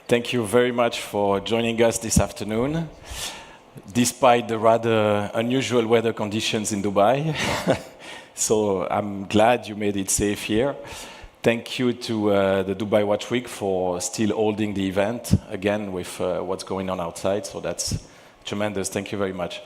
Thank you very much for joining us this afternoon, despite the rather unusual weather conditions in Dubai. So I'm glad you made it safe here. Thank you to the Dubai Watch Week for still holding the event, again, with what's going on outside. So that's tremendous. Thank you very much.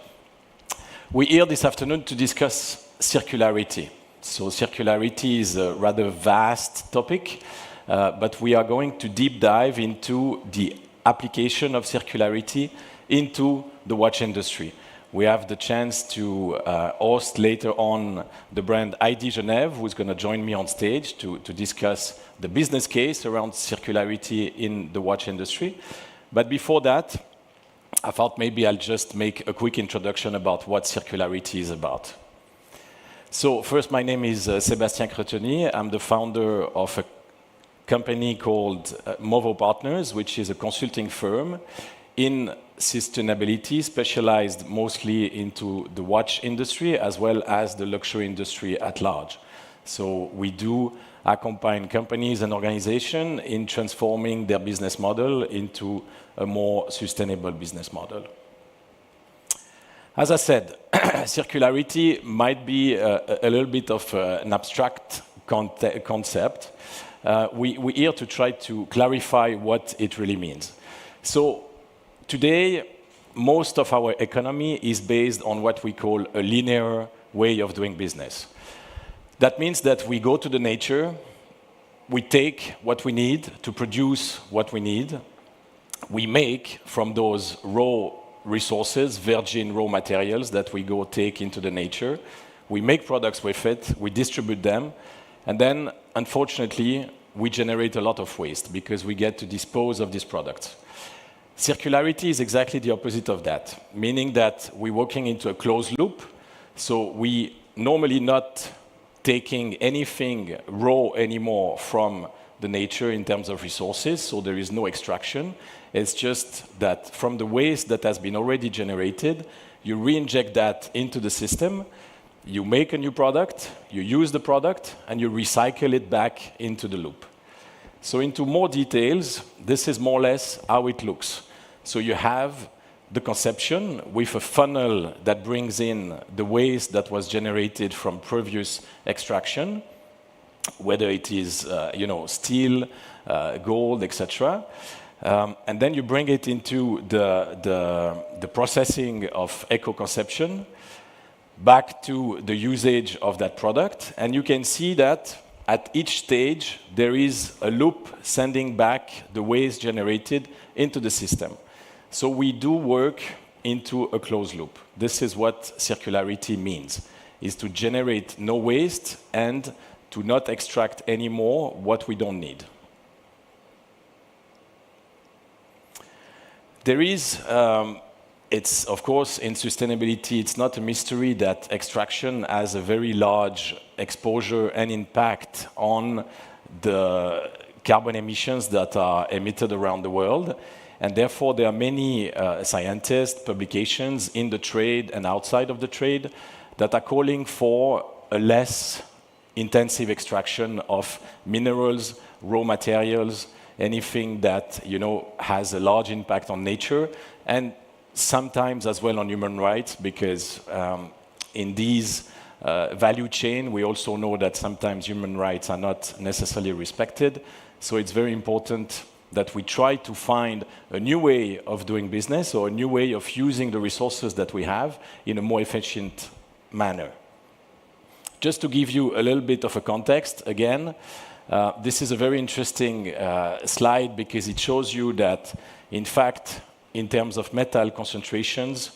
We're here this afternoon to discuss circularity. So circularity is a rather vast topic. But we are going to deep dive into the application of circularity into the watch industry. We have the chance to host later on the brand ID Genève, who's going to join me on stage to discuss the business case around circularity in the watch industry. But before that, I thought maybe I'll just make a quick introduction about what circularity is about. So first, my name is Sébastien Creteny. I'm the founder of a company called Movo Partners, which is a consulting firm in sustainability, specialized mostly into the watch industry as well as the luxury industry at large. So we do accompany companies and organizations in transforming their business model into a more sustainable business model. As I said, circularity might be a little bit of an abstract concept. We're here to try to clarify what it really means. So today, most of our economy is based on what we call a linear way of doing business. That means that we go to the nature, we take what we need to produce what we need, we make from those raw resources, virgin raw materials that we go take into the nature, we make products with it, we distribute them, and then, unfortunately, we generate a lot of waste because we get to dispose of these products. Circularity is exactly the opposite of that, meaning that we're working into a closed loop. So we normally not taking anything raw anymore from the nature in terms of resources, so there is no extraction. It's just that from the waste that has been already generated, you re-inject that into the system. You make a new product, you use the product, and you recycle it back into the loop. So into more details, this is more or less how it looks. So you have the conception with a funnel that brings in the waste that was generated from previous extraction, whether it is steel, gold, etc. And then you bring it into the processing of eco-conception, back to the usage of that product, and you can see that at each stage there is a loop sending back the waste generated into the system. So we do work into a closed loop. This is what circularity means, is to generate no waste and to not extract anymore what we don't need. There is It's, of course, in sustainability, it's not a mystery that extraction has a very large exposure and impact on the carbon emissions that are emitted around the world. And therefore, there are many scientists, publications in the trade and outside of the trade that are calling for a less intensive extraction of minerals, raw materials, anything that has a large impact on nature, and sometimes as well on human rights, because in these value chain, we also know that sometimes human rights are not necessarily respected. So it's very important that we try to find a new way of doing business or a new way of using the resources that we have in a more efficient manner. Just to give you a little bit of a context, again, this is a very interesting slide because it shows you that, in fact, in terms of metal concentrations,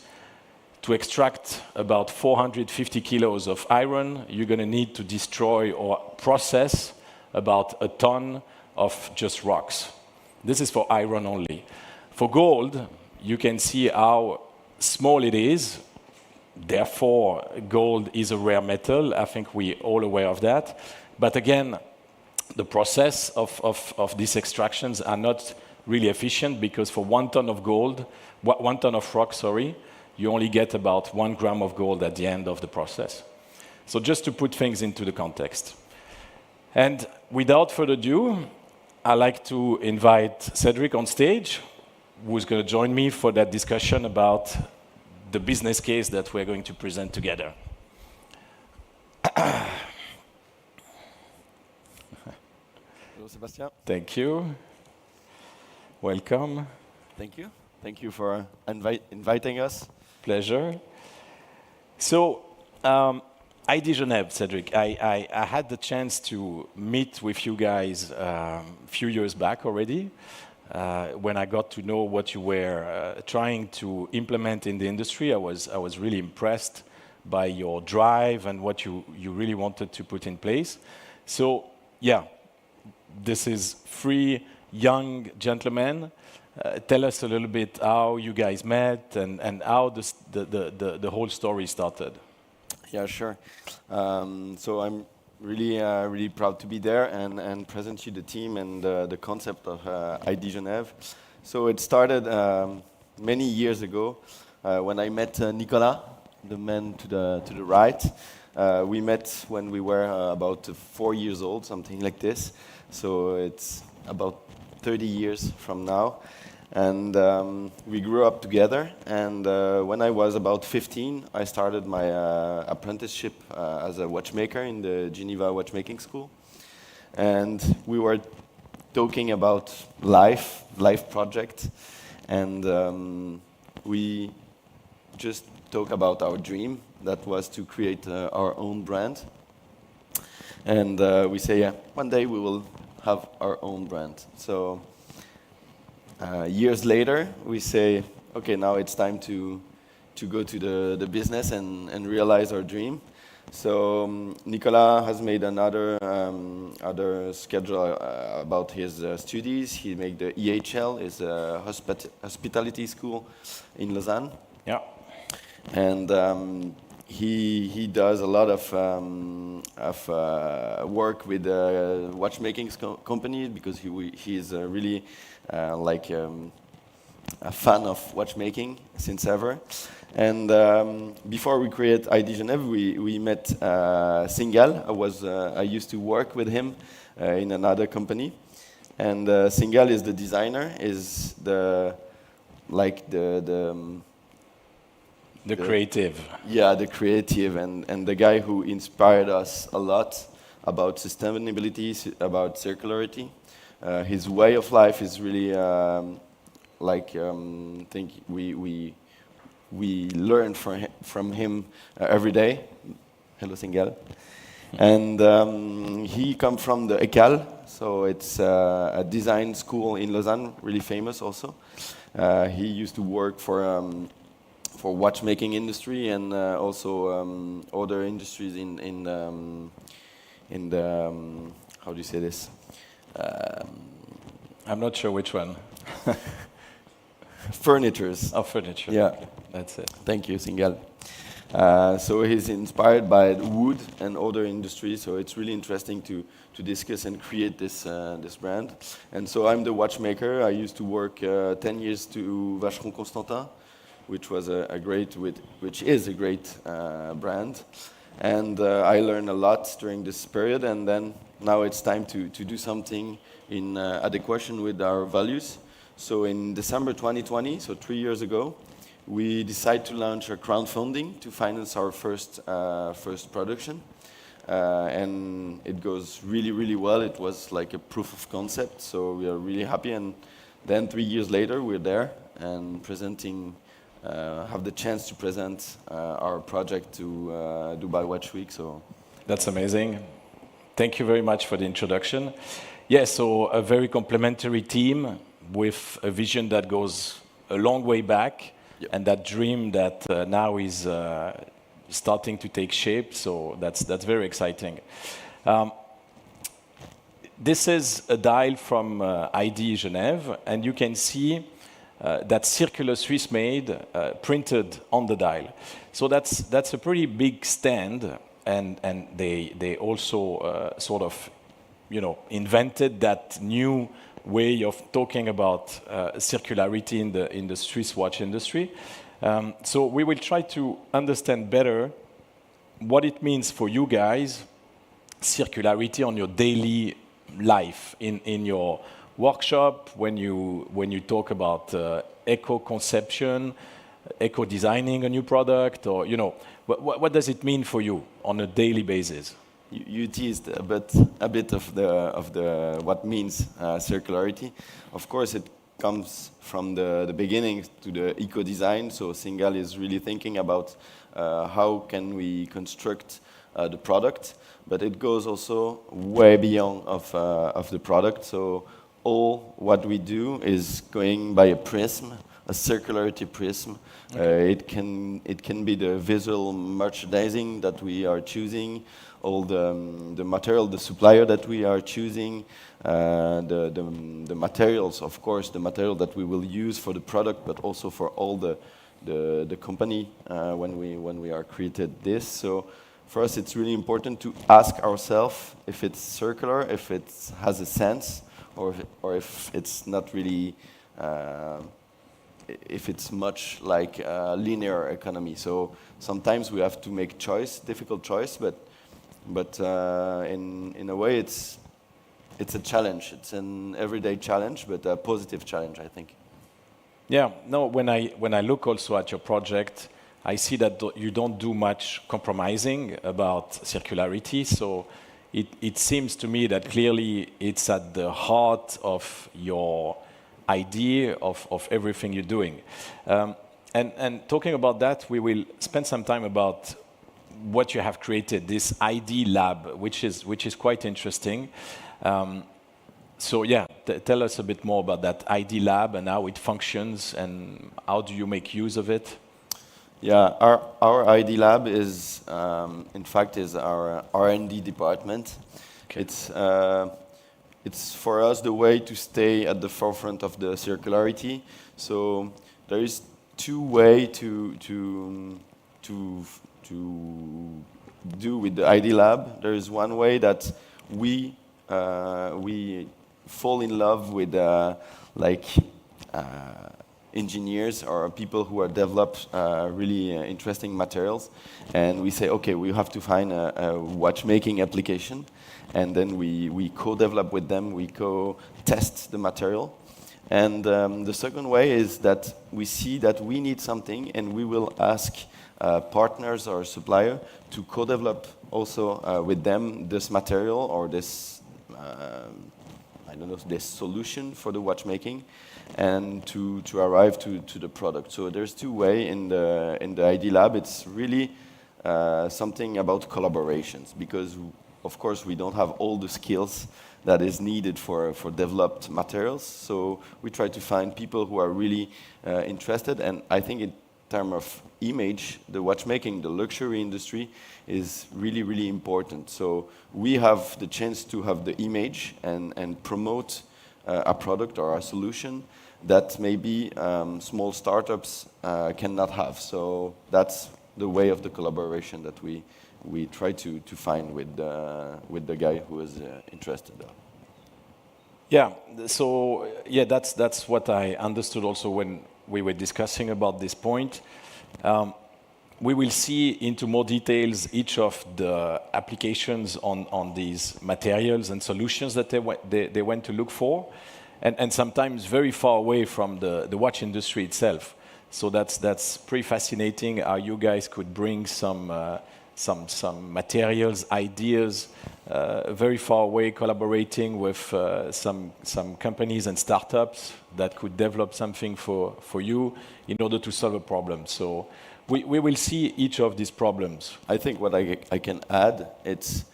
to extract about 450 kilos of iron, you're going to need to destroy or process about a ton of just rocks. This is for iron only. For gold, you can see how small it is. Therefore, gold is a rare metal. I think we're all aware of that. But again, the process of these extractions are not really efficient because for 1 ton of gold, 1 ton of rock, you only get about 1 gram of gold at the end of the process. So just to put things into the context. And without further ado, I'd like to invite Cedric on stage, who's going to join me for that discussion about the business case that we're going to present together. Hello, Sébastien. Thank you. Welcome. Thank you. Thank you for inviting us. Pleasure. So, ID Genève, Cedric, I had the chance to meet with you guys a few years back already, when I got to know what you were trying to implement in the industry. I was really impressed by your drive and what you really wanted to put in place. So, yeah, this is three young gentlemen. Tell us a little bit how you guys met and how the whole story started. Yeah, sure. So I'm really proud to be there and present you the team and the concept of ID Genève. So it started many years ago when I met Nicolas, the man to the right. We met when we were about 4 years old, something like this. So it's about 30 years from now. And we grew up together. And when I was about 15, I started my apprenticeship as a watchmaker in the Geneva watchmaking school. And we were talking about life project. And we just talk about our dream, that was to create our own brand. And we say, yeah, one day we will have our own brand. So years later, we say, okay, now it's time to go to the business and realize our dream. So Nicolas has made another schedule about his studies. He made the EHL, is a hospitality school in Lausanne. Yeah. And he does a lot of work with watchmaking companies because he is really like a fan of watchmaking since ever. And before we create ID Genève, we met Singal. I used to work with him in another company. And Singal is the designer, is the creative. Yeah, the creative and the guy who inspired us a lot about sustainability, about circularity. His way of life is really think we learn from him every day. Hello, Singal. And he come from the ECAL, so it's a design school in Lausanne, really famous also. He used to work for watchmaking industry and also other industries in the how do you say this? I'm not sure which one. Furnitures. Oh, furniture. Yeah, that's it. Thank you, Singal. So he's inspired by wood and other industries. So it's really interesting to discuss and create this brand. And so I'm the watchmaker. I used to work 10 years to Vacheron Constantin, which is a great brand. And I learned a lot during this period, and then now it's time to do something in adequation with our values. So in December 2020, so 3 years ago, we decided to launch a crowdfunding to finance our first production. And it goes really well. It was like a proof of concept, so we are really happy. And then 3 years later, we're there and have the chance to present our project to Dubai Watch Week. So that's amazing. Thank you very much for the introduction. Yes, so a very complementary team with a vision that goes a long way back, yep. And that dream that now is starting to take shape. So that's very exciting. This is a dial from ID Genève, and you can see that circular Swiss made printed on the dial. So that's a pretty big stand, and they also sort of invented that new way of talking about circularity in the Swiss watch industry. So we will try to understand better what it means for you guys, circularity on your daily life in your workshop when you talk about eco-conception, eco-designing a new product, or what does it mean for you on a daily basis? You teased a bit of the what means circularity. Of course, it comes from the beginning to the eco-design. So Singal is really thinking about how can we construct the product, but it goes also way beyond of the product. So all what we do is going by a prism, a circularity prism. Okay. It can be the visual merchandising that we are choosing, all the material, the supplier that we are choosing, the materials, of course, the material that we will use for the product, but also for all the company when we are created this. So for us, it's really important to ask ourselves if it's circular, if it has a sense, or if it's not really, if it's much like a linear economy. So sometimes we have to make difficult choice, but in a way it's a challenge. It's an everyday challenge, but a positive challenge, I think. Yeah, no, when I look also at your project, I see that you don't do much compromising about circularity. So it seems to me that clearly it's at the heart of your idea of everything you're doing. And talking about that, we will spend some time about what you have created, this ID lab, which is quite interesting. So yeah, tell us a bit more about that ID lab and how it functions and how do you make use of it? Yeah, our ID lab is, in fact, is our R&D department. Okay. It's for us the way to stay at the forefront of the circularity. So there is two ways to do with the ID lab. There is one way that we fall in love with engineers or people who are developed really interesting materials, and we say, okay, we have to find a watchmaking application, and then we co-develop with them, we co-test the material. And the second way is that we see that we need something, and we will ask partners or supplier to co-develop also with them this material or this this solution for the watchmaking, and to arrive to the product. So there's two ways in the ID lab. It's really something about collaborations, because of course we don't have all the skills that is needed for developed materials. So we try to find people who are really interested, and I think in terms of image, the watchmaking, the luxury industry is really, really important. So we have the chance to have the image and promote a product or a solution that maybe small startups cannot have. So that's the way of the collaboration that we try to find with the guy who is interested. Yeah, so yeah, that's what I understood also when we were discussing about this point. We will see into more details each of the applications on these materials and solutions that they went to look for, and sometimes very far away from the watch industry itself. So that's pretty fascinating how you guys could bring some materials, ideas, very far away, collaborating with some companies and startups that could develop something for you in order to solve a problem. So we will see each of these problems. I think what I can add, it's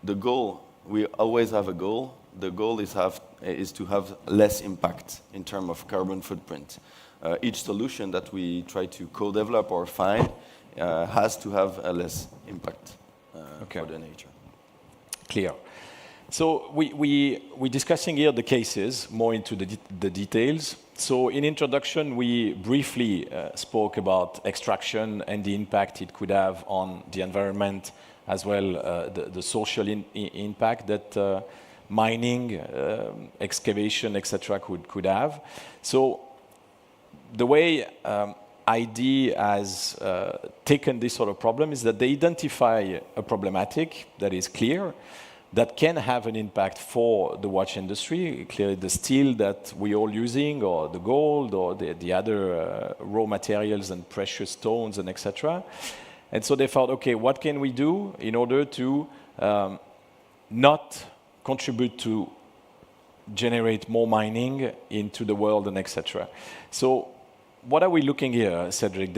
the goal. We always have a goal. The goal is to have less impact in terms of carbon footprint. Each solution that we try to co-develop or find has to have a less impact for the nature. Clear. So we're discussing here the cases, more into the details. So in introduction, we briefly spoke about extraction and the impact it could have on the environment, as well the social impact that mining, excavation, etc. could have. So the way ID has taken this sort of problem is that they identify a problematic that is clear, that can have an impact for the watch industry. Clearly, the steel that we all using, or the gold, or the other raw materials and precious stones and etc. And so they thought, okay, what can we do in order to not contribute to generate more mining into the world and etc. So what are we looking here, Cedric?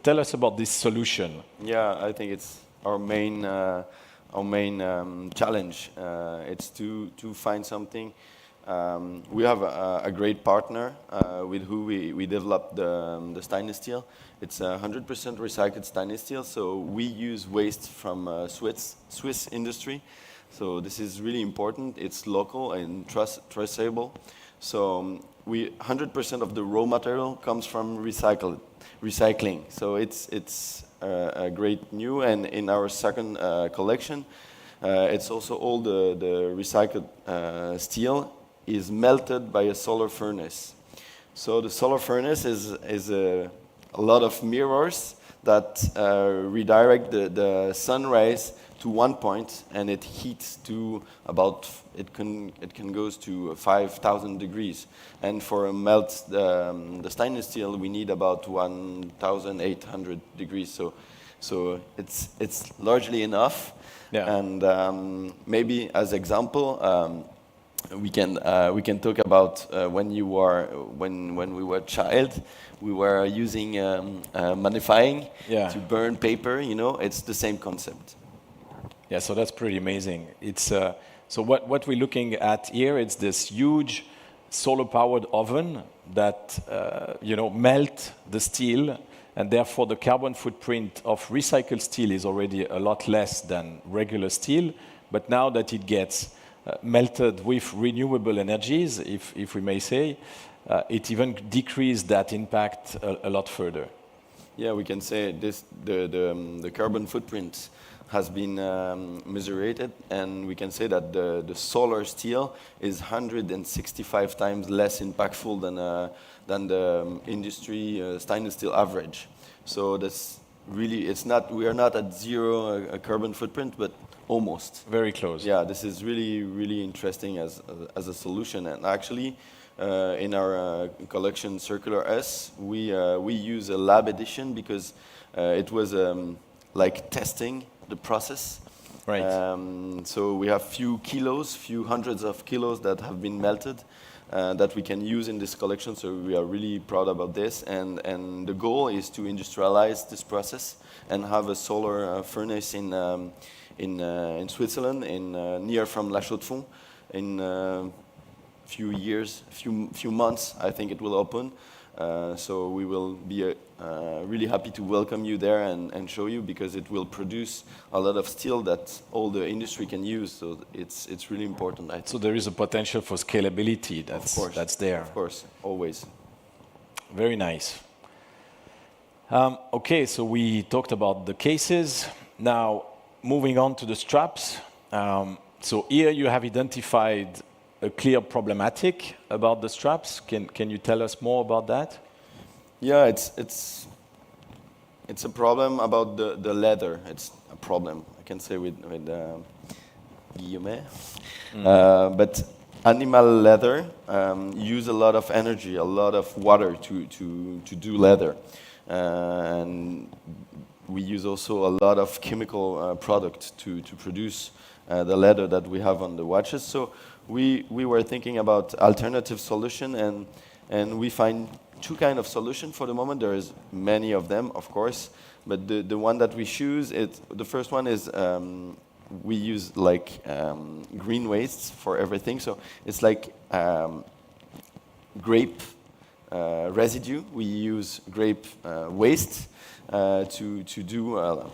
Tell us about this solution. Yeah, I think it's our main challenge. It's to find something. We have a great partner with who we developed the stainless steel. It's 100% recycled stainless steel, so we use waste from Swiss industry. So this is really important. It's local and traceable. So 100% of the raw material comes from recycling. So it's a great new, and in our second collection, it's also all the recycled steel is melted by a solar furnace. So the solar furnace is a lot of mirrors that redirect the sun rays to one point, and it heats to about, it can goes to 5,000 degrees. And for a melt the stainless steel, we need about 1,800 degrees. So it's largely enough. Yeah. And maybe as example, we can talk about when we were a child, we were using manifying to burn paper. You know, it's the same concept. Yeah, so that's pretty amazing. It's so what we're looking at here, it's this huge solar-powered oven that melt the steel, and therefore the carbon footprint of recycled steel is already a lot less than regular steel. But now that it gets melted with renewable energies, if we may say, it even decreased that impact a lot further. Yeah, we can say this. The carbon footprint has been measured, and we can say that the solar steel is 165 times less impactful than the industry stainless steel average. So that's really, we are not at zero carbon footprint, but almost. Very close. Yeah, this is really, really interesting as a solution. And actually, in our collection Circular S, we use a lab edition because it was like testing the process. Right. So we have few hundreds of kilos that have been melted that we can use in this collection. So we are really proud about this. And the goal is to industrialize this process and have a solar furnace in Switzerland, near from La Chaux-de-Fonds. In few months, I think it will open. So we will be really happy to welcome you there and show you, because it will produce a lot of steel that all the industry can use. So it's really important, I think. So there is a potential for scalability that's there. Of course, always. Very nice. Okay, so we talked about the cases. Now, moving on to the straps. So here you have identified a clear problematic about the straps. Can you tell us more about that? Yeah, it's a problem about the leather. It's a problem, I can say with guillemets. But animal leather use a lot of energy, a lot of water to do leather, and we use also a lot of chemical product to produce the leather that we have on the watches. So we were thinking about alternative solution, and we find two kind of solution for the moment. There is many of them, of course, but the one that we choose, the first one is we use like green wastes for everything. So it's like grape residue. We use grape waste to do a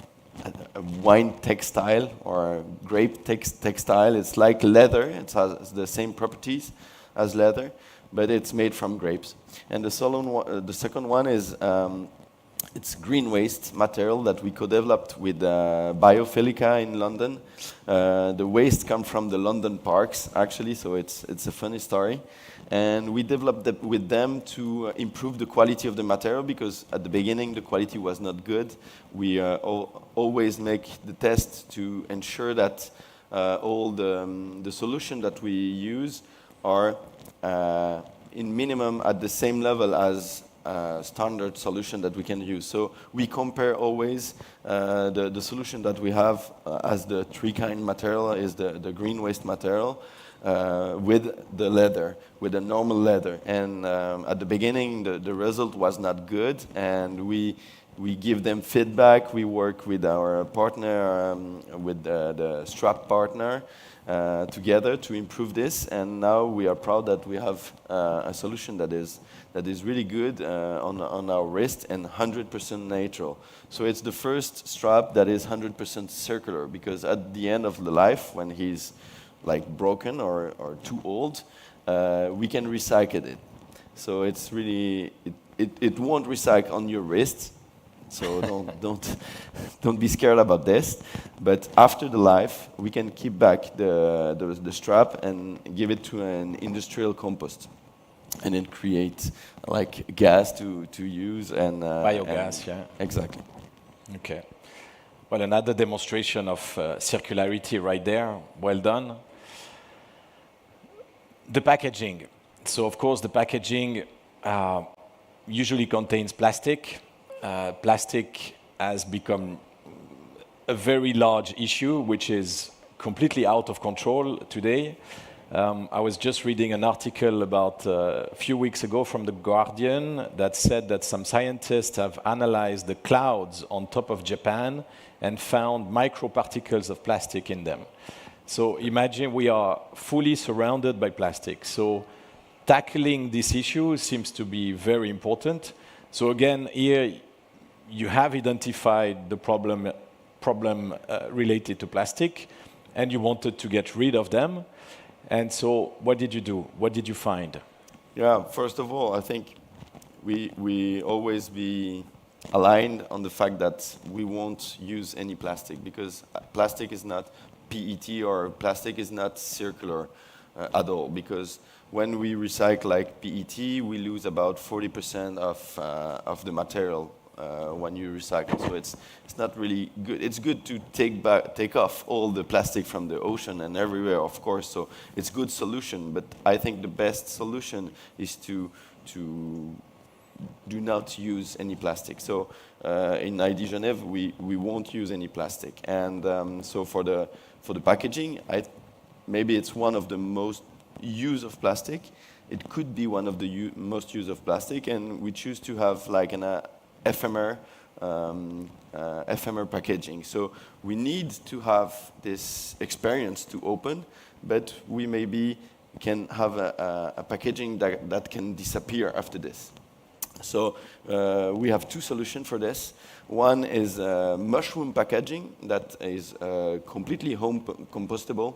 wine textile or grape textile. It's like leather. It has the same properties as leather, but it's made from grapes. And the second one is it's green waste material that we co-developed with Biophilica in London. The waste come from the London parks, actually, so it's a funny story. And we developed with them to improve the quality of the material, because at the beginning the quality was not good. We always make the test to ensure that all the solution that we use are in minimum at the same level as standard solution that we can use. So we compare always the solution that we have as the three-kind material is the green waste material with the leather, with the normal leather. And at the beginning, the result was not good, and we give them feedback. We work with our partner, with the strap partner, together to improve this. And now we are proud that we have a solution that is really good on our wrist and 100% natural. So it's the first strap that is 100% circular, because at the end of the life, when he's like broken or too old, we can recycle it. So it's really, it won't recycle on your wrist. So don't be scared about this. But after the life, we can keep back the strap and give it to an industrial compost, and then create like gas to use and Biogas, yeah. Exactly. Okay. Well, another demonstration of circularity right there. Well done. The packaging. So, of course, the packaging usually contains plastic. Plastic has become a very large issue, which is completely out of control today. I was just reading an article about a few weeks ago from The Guardian that said that some scientists have analyzed the clouds on top of Japan and found microparticles of plastic in them. So imagine we are fully surrounded by plastic. So tackling this issue seems to be very important. So again, here you have identified the problem related to plastic, and you wanted to get rid of them. And so what did you do? What did you find? Yeah, first of all, I think we always be aligned on the fact that we won't use any plastic, because plastic is not PET, or plastic is not circular at all, because when we recycle like PET, we lose about 40% of the material when you recycle. So it's not really good. It's good to take off all the plastic from the ocean and everywhere, of course. So it's good solution, but I think the best solution is to do not use any plastic. So in ID Genève, we won't use any plastic. And so for the packaging, maybe it's one of the most use of plastic. It could be one of the most use of plastic, and we choose to have like an ephemer packaging. So we need to have this experience to open, but we maybe can have a packaging that can disappear after this. So we have two solutions for this. One is mushroom packaging that is completely home compostable.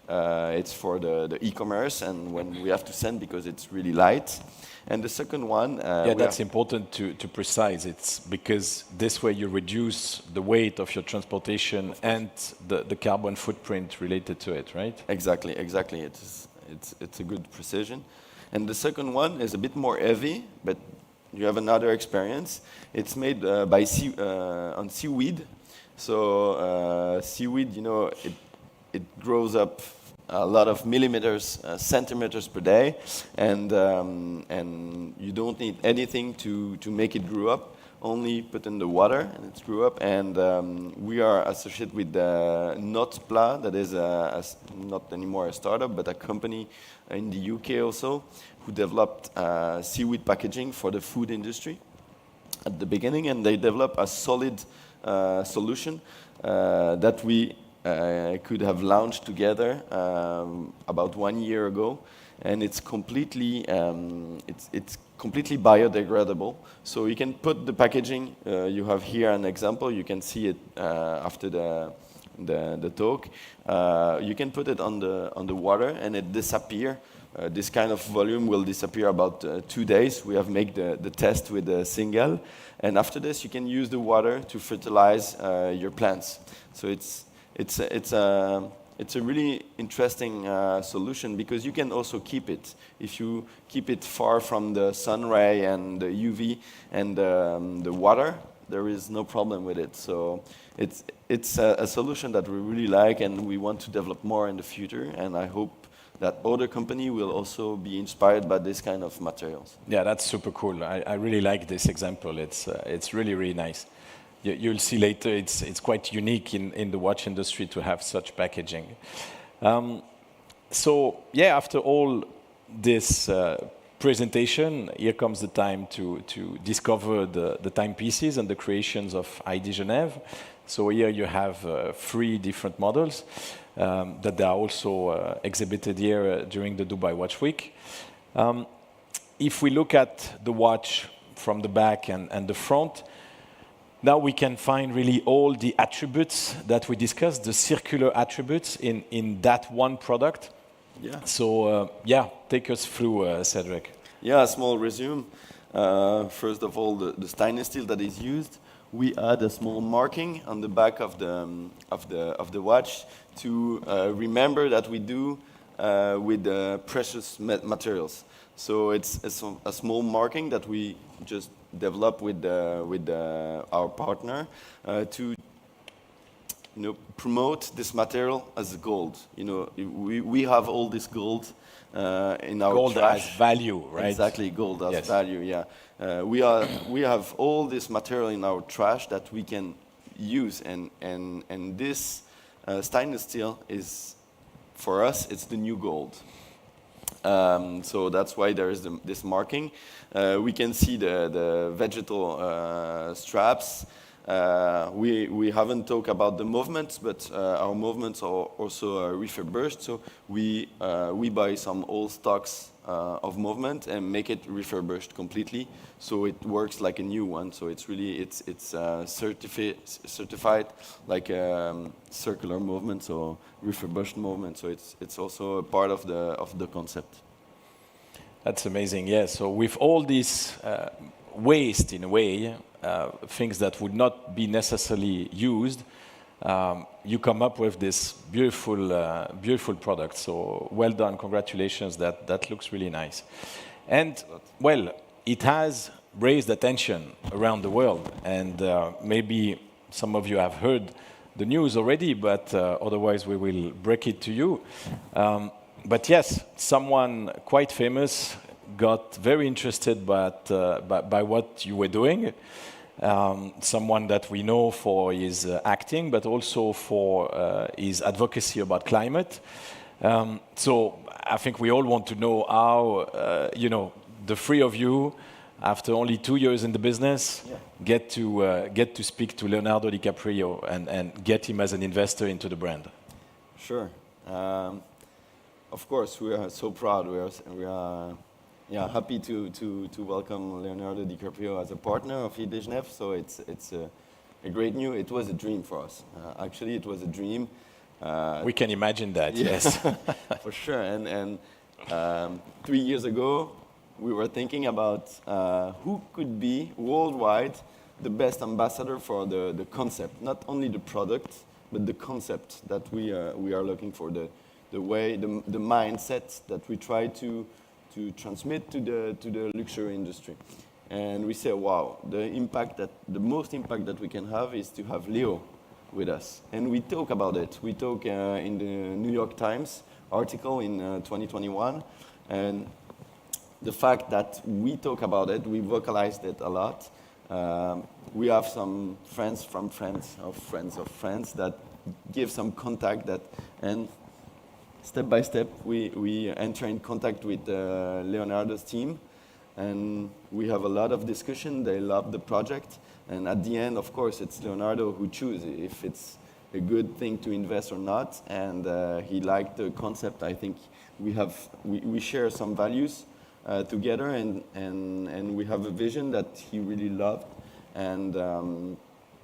It's for the e-commerce and when we have to send because it's really light. And the second one... yeah, that's important to precise. It's because this way you reduce the weight of your transportation and the carbon footprint related to it, right? Exactly. It's a good precision. And the second one is a bit more heavy, but you have another experience. It's made on seaweed. So seaweed, you know, it grows up a lot of millimeters, centimeters per day, and you don't need anything to make it grow up. Only put in the water and it grew up. And we are associated with Notpla, that is not anymore a startup, but a company in the UK also, who developed seaweed packaging for the food industry at the beginning, and they developed a solid solution that we could have launched together about 1 year ago, and it's completely biodegradable. So you can put the packaging. You have here an example. You can see it after the talk. You can put it on the water, and it disappears. This kind of volume will disappear about 2 days. We have made the test with a single, and after this, you can use the water to fertilize your plants. So it's a really interesting solution, because you can also keep it. If you keep it far from the sun ray and the UV and the water, there is no problem with it. So it's a solution that we really like, and we want to develop more in the future. And I hope that other company will also be inspired by this kind of materials. Yeah, that's super cool. I really like this example. It's really, really nice. You'll see later it's quite unique in the watch industry to have such packaging. So yeah, after all this presentation, here comes the time to discover the timepieces and the creations of ID Genève. So here you have 3 different models that they are also exhibited here during the Dubai Watch Week. If we look at the watch from the back and the front, now we can find really all the attributes that we discussed, the circular attributes in that one product. Yeah. So yeah, take us through, Cedric. Yeah, a small resume. First of all, the stainless steel that is used, we add a small marking on the back of the watch to remember that we do with precious materials. So it's a small marking that we just develop with our partner to promote this material as gold. We have all this gold in our gold trash. as value, right? Exactly, gold as value. Yeah, we have all this material in our trash that we can use, and this stainless steel is, for us, it's the new gold. So that's why there is this marking. We can see the vegetal straps. We haven't talked about the movements, but our movements are also refurbished. So we buy some old stocks of movement and make it refurbished completely, so it works like a new one. So it's really certified like circular movement, so refurbished movement. So it's also a part of the concept. That's amazing. Yeah. So with all this waste, in a way, things that would not be necessarily used, you come up with this beautiful product. So well done, congratulations. That looks really nice. And well, it has raised attention around the world, and maybe some of you have heard the news already, but otherwise we will break it to you. But yes, someone quite famous got very interested by what you were doing. Someone that we know for his acting, but also for his advocacy about climate. So I think we all want to know how, the 3 of you, after only 2 years in the business, get to speak to Leonardo DiCaprio and get him as an investor into the brand. Sure. Of course, we are so proud. We are happy to welcome Leonardo DiCaprio as a partner of ID Genève. So it's a great news. It was a dream for us. Actually, it was a dream. We can imagine that. Yes, for sure. And 3 years ago, we were thinking about who could be worldwide the best ambassador for the concept, not only the product, but the concept that we are looking for, the way, the mindset that we try to transmit to the luxury industry. And we say, wow, the most impact that we can have is to have Leo with us. And we talk about it. We talk in the New York Times article in 2021, and the fact that we talk about it, we vocalized it a lot. We have some friends from friends of friends of friends that give some contact and step by step, we enter in contact with Leonardo's team, and we have a lot of discussion. They love the project, and at the end, of course, it's Leonardo who chooses if it's a good thing to invest or not. And he liked the concept. I think we share some values together, and we have a vision that he really loved. And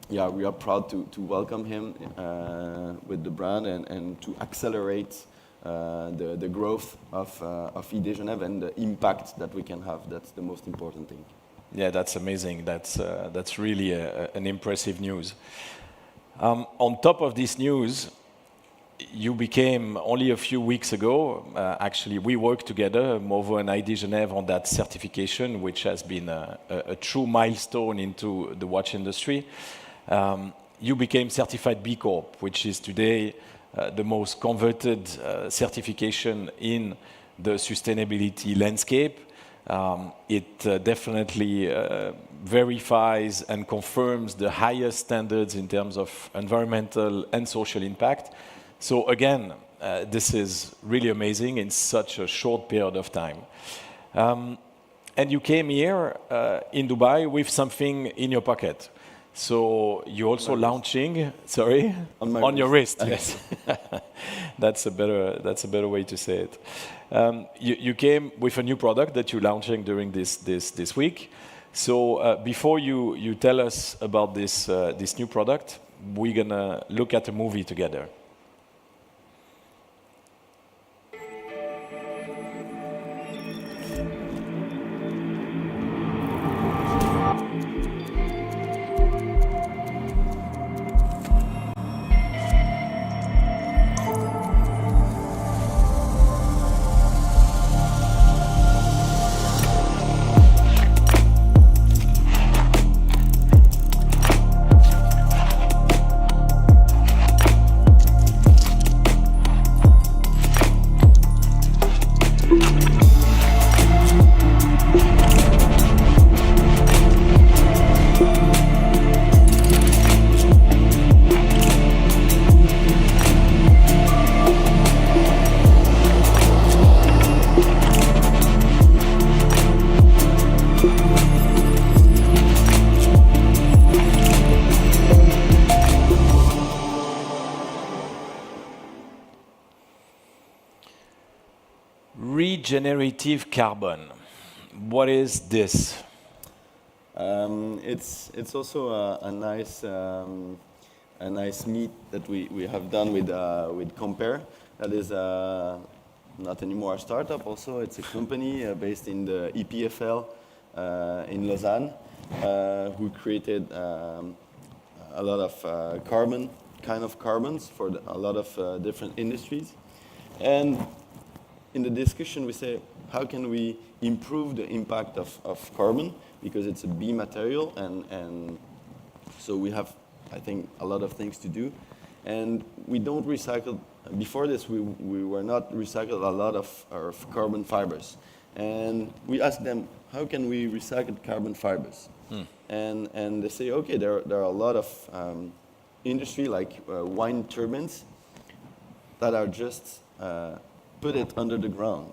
we are proud to welcome him with the brand and to accelerate the growth of ID Genève and the impact that we can have. That's the most important thing. Yeah, that's amazing. That's really an impressive news. On top of this news, you became, only a few weeks ago, actually, we worked together, Movo and ID Genève, on that certification, which has been a true milestone into the watch industry. You became certified B Corp, which is today the most coveted certification in the sustainability landscape. It definitely verifies and confirms the highest standards in terms of environmental and social impact. So again, this is really amazing in such a short period of time. And you came here in Dubai with something in your pocket. So you're also launching, sorry? On your wrist, yes. That's a better way to say it. You came with a new product that you're launching during this week. So before you tell us about this new product, we're gonna look at a movie together. Regenerative carbon. What is this? It's also a nice meet that we have done with Compare. That is not anymore a startup. Also, it's a company based in the EPFL in Lausanne, who created a lot of carbons for a lot of different industries. And in the discussion, we say, how can we improve the impact of carbon? Because it's a B material, and so we have, I think, a lot of things to do. And we don't recycle. Before this, we were not recycled a lot of carbon fibers. And we asked them, how can we recycle carbon fibers? And they say, okay, there are a lot of industry, like wind turbines, that are just put it under the ground,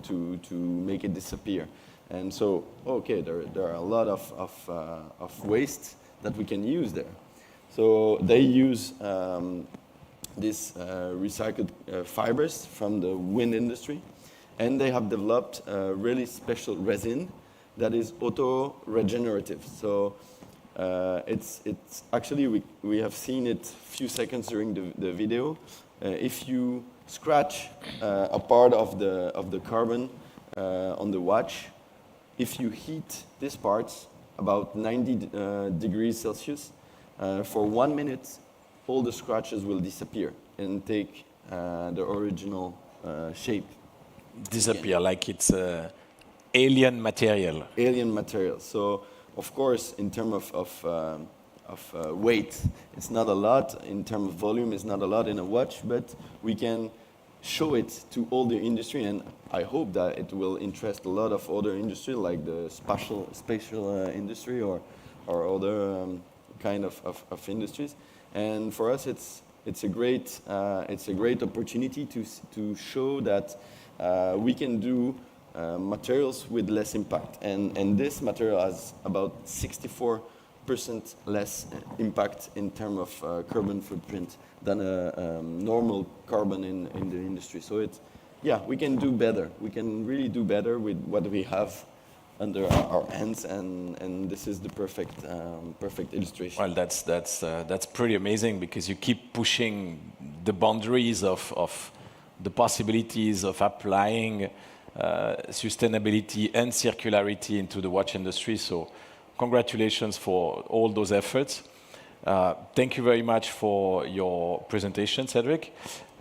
to make it disappear. And so, okay, there are a lot of waste that we can use there. So they use these recycled fibers from the wind industry, and they have developed a really special resin that is auto-regenerative. So it's actually, we have seen it a few seconds during the video. If you scratch a part of the carbon on the watch, if you heat these parts about 90 degrees Celsius, for 1 minute, all the scratches will disappear and take the original shape. Disappear, like it's alien material. Alien material. So, of course, in terms of weight, it's not a lot. In terms of volume, it's not a lot in a watch, but we can show it to all the industry, and I hope that it will interest a lot of other industry, like the spatial industry or other kind of industries. And for us, it's a great opportunity to show that we can do materials with less impact, and this material has about 64% less impact in terms of carbon footprint than a normal carbon in the industry. So we can do better. We can really do better with what we have under our hands, and this is the perfect illustration. Well, that's pretty amazing, because you keep pushing the boundaries of the possibilities of applying sustainability and circularity into the watch industry. So congratulations for all those efforts. Thank you very much for your presentation, Cedric.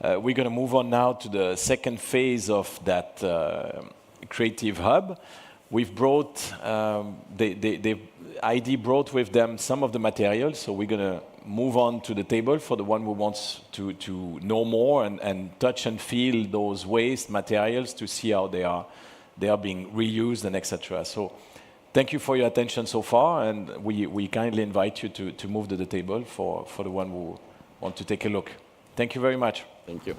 We're going to move on now to the second phase of that creative hub. We've brought, ID brought with them some of the materials, so we're going to move on to the table for the one who wants to know more and touch and feel those waste materials to see how they are being reused and etc. So thank you for your attention so far, and we kindly invite you to move to the table for the one who want to take a look. Thank you very much. Thank you.